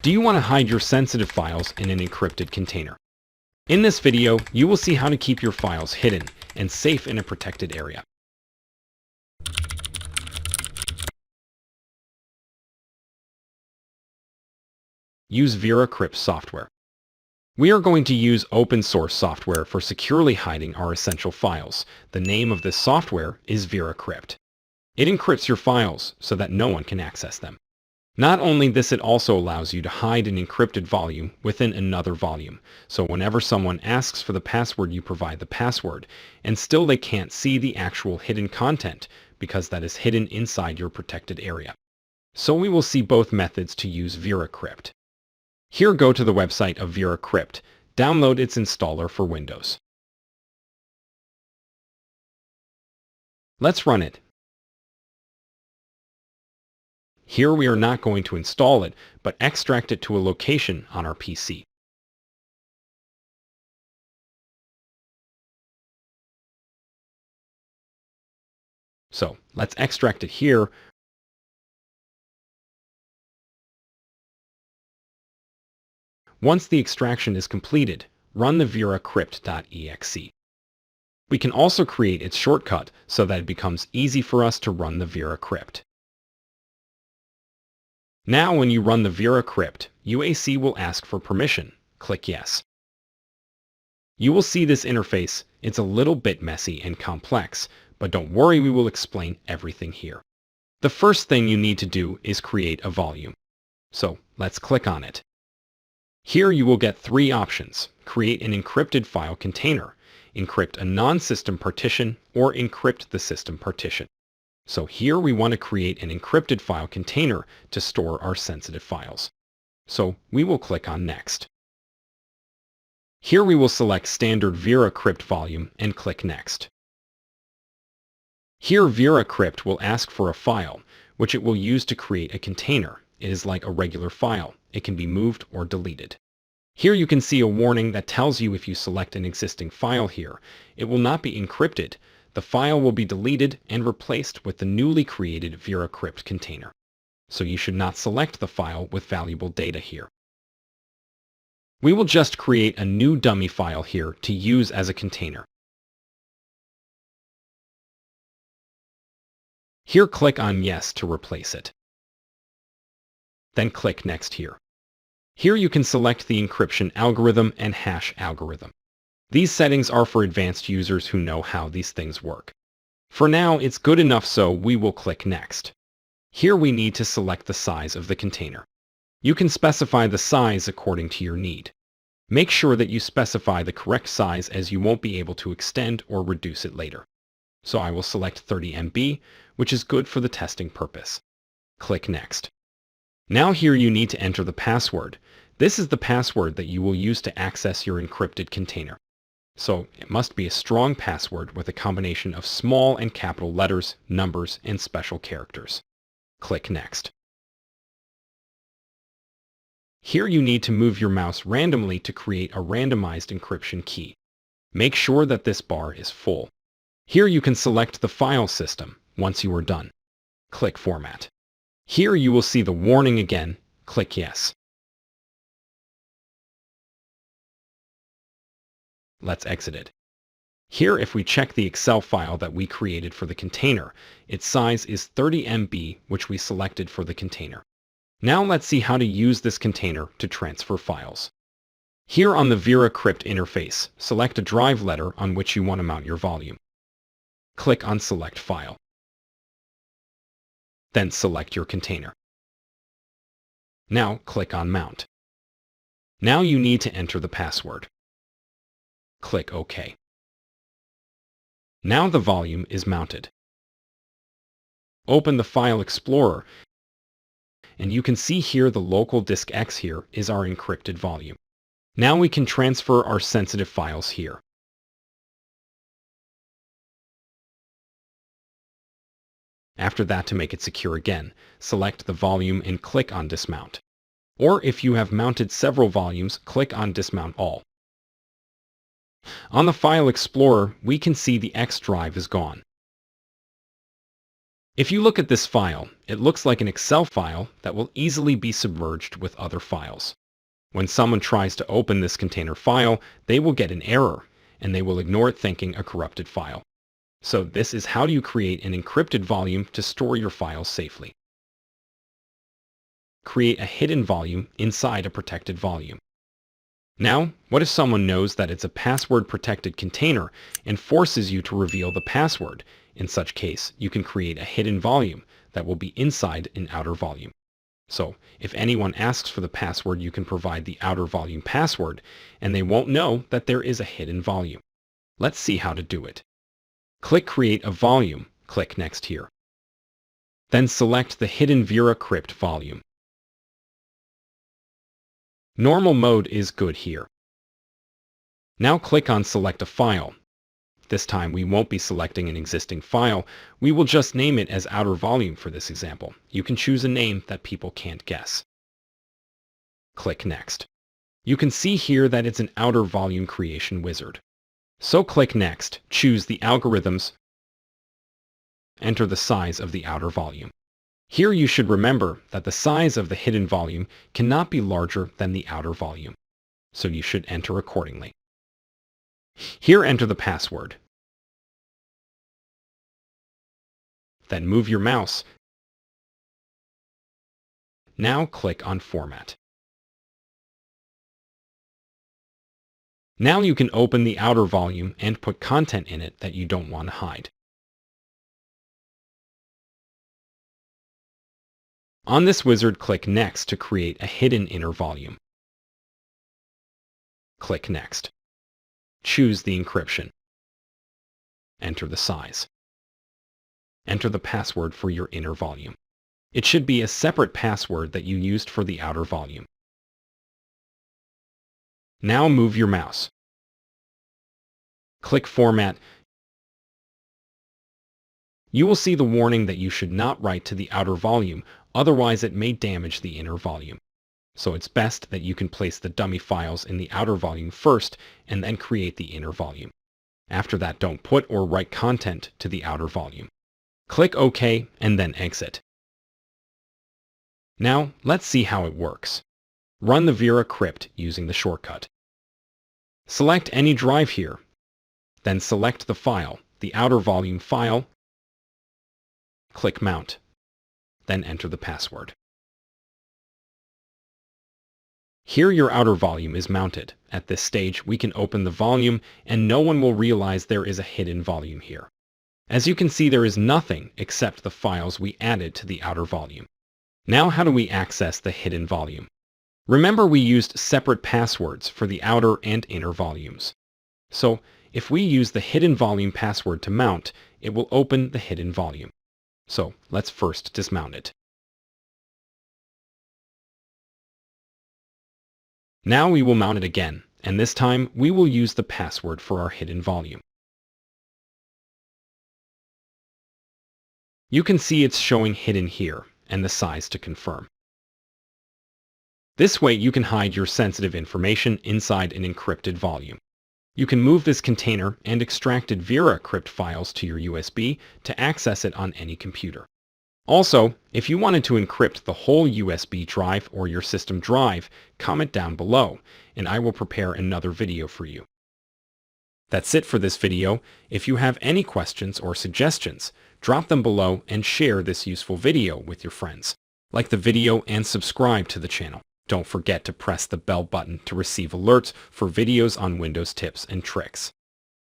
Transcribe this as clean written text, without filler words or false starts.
Do you want to hide your sensitive files in an encrypted container? In this video, you will see how to keep your files hidden and safe in a protected area. Use Vera Crypt software. We are going to use open source software for securely hiding our essential files. The name of this software is Vera Crypt. It encrypts your files so that no one can access them. Not only this, it also allows you to hide an encrypted volume within another volume. So whenever someone asks for the password, you provide the password, and still they can't see the actual hidden content because that is hidden inside your protected area. So we will see both methods to use Vera Crypt. Here, go to the website of Vera Crypt. Download its installer for Windows. Let's run it. Here we are not going to install it, but extract it to a location on our PC. So let's extract it here. Once the extraction is completed, run the veracrypt.exe. We can also create its shortcut so that it becomes easy for us to run the Vera Crypt. Now when you run the Vera Crypt, UAC will ask for permission. Click Yes. You will see this interface. It's a little bit messy and complex, but don't worry, we will explain everything here. The first thing you need to do is create a volume. So let's click on it. Here you will get three options: create an encrypted file container, encrypt a non-system partition, or encrypt the system partition. So here we want to create an encrypted file container to store our sensitive files. So we will click on Next. Here we will select Standard Vera Crypt Volume and click Next. Here Vera Crypt will ask for a file, which it will use to create a container. It is like a regular file. It can be moved or deleted. Here you can see a warning that tells you if you select an existing file here, it will not be encrypted. The file will be deleted and replaced with the newly created Vera Crypt container. So you should not select the file with valuable data here. We will just create a new dummy file here to use as a container. Here click on Yes to replace it. Then click Next here. Here you can select the encryption algorithm and hash algorithm. These settings are for advanced users who know how these things work. For now, it's good enough, so we will click Next. Here we need to select the size of the container. You can specify the size according to your need. Make sure that you specify the correct size, as you won't be able to extend or reduce it later. So I will select 30 MB, which is good for the testing purpose. Click Next. Now here you need to enter the password. This is the password that you will use to access your encrypted container. So it must be a strong password with a combination of small and capital letters, numbers, and special characters. Click Next. Here you need to move your mouse randomly to create a randomized encryption key. Make sure that this bar is full. Here you can select the file system. Once you are done, click Format. Here you will see the warning again. Click Yes. Let's exit it. Here, if we check the Excel file that we created for the container, its size is 30 MB, which we selected for the container. Now let's see how to use this container to transfer files. Here on the Vera Crypt interface, select a drive letter on which you want to mount your volume. Click on Select File. Then select your container. Now click on Mount. Now you need to enter the password. Click OK. Now the volume is mounted. Open the File Explorer, and you can see here the local disk X here is our encrypted volume. Now we can transfer our sensitive files here. After that, to make it secure again, select the volume and click on Dismount. Or if you have mounted several volumes, click on Dismount All. On the File Explorer, we can see the X drive is gone. If you look at this file, it looks like an Excel file that will easily be submerged with other files. When someone tries to open this container file, they will get an error, and they will ignore it thinking a corrupted file. So this is how you create an encrypted volume to store your files safely. Create a hidden volume inside a protected volume. Now, what if someone knows that it's a password-protected container and forces you to reveal the password? In such case, you can create a hidden volume that will be inside an outer volume. So, if anyone asks for the password, you can provide the outer volume password, and they won't know that there is a hidden volume. Let's see how to do it. Click Create a Volume, click Next here. Then select the hidden Vera Crypt volume. Normal mode is good here. Now click on Select a File. This time we won't be selecting an existing file, we will just name it as outer volume for this example. You can choose a name that people can't guess. Click Next. You can see here that it's an outer volume creation wizard. So click Next, choose the algorithms, enter the size of the outer volume. Here you should remember that the size of the hidden volume cannot be larger than the outer volume, so you should enter accordingly. Here enter the password. Then move your mouse. Now click on Format. Now you can open the outer volume and put content in it that you don't want to hide. On this wizard, click Next to create a hidden inner volume. Click Next. Choose the encryption. Enter the size. Enter the password for your inner volume. It should be a separate password that you used for the outer volume. Now move your mouse. Click Format. You will see the warning that you should not write to the outer volume, otherwise it may damage the inner volume. So it's best that you can place the dummy files in the outer volume first and then create the inner volume. After that, don't put or write content to the outer volume. Click OK and then exit. Now, let's see how it works. Run the Vera Crypt using the shortcut. Select any drive here. Then select the file, the outer volume file. Click Mount. Then enter the password. Here your outer volume is mounted. At this stage, we can open the volume and no one will realize there is a hidden volume here. As you can see, there is nothing except the files we added to the outer volume. Now how do we access the hidden volume? Remember, we used separate passwords for the outer and inner volumes. So if we use the hidden volume password to mount, it will open the hidden volume. So let's first dismount it. Now we will mount it again, and this time we will use the password for our hidden volume. You can see it's showing hidden here, and the size to confirm. This way you can hide your sensitive information inside an encrypted volume. You can move this container and extracted Vera Crypt files to your USB to access it on any computer. Also, if you wanted to encrypt the whole USB drive or your system drive, comment down below, and I will prepare another video for you. That's it for this video. If you have any questions or suggestions, drop them below and share this useful video with your friends. Like the video and subscribe to the channel. Don't forget to press the bell button to receive alerts for videos on Windows tips and tricks.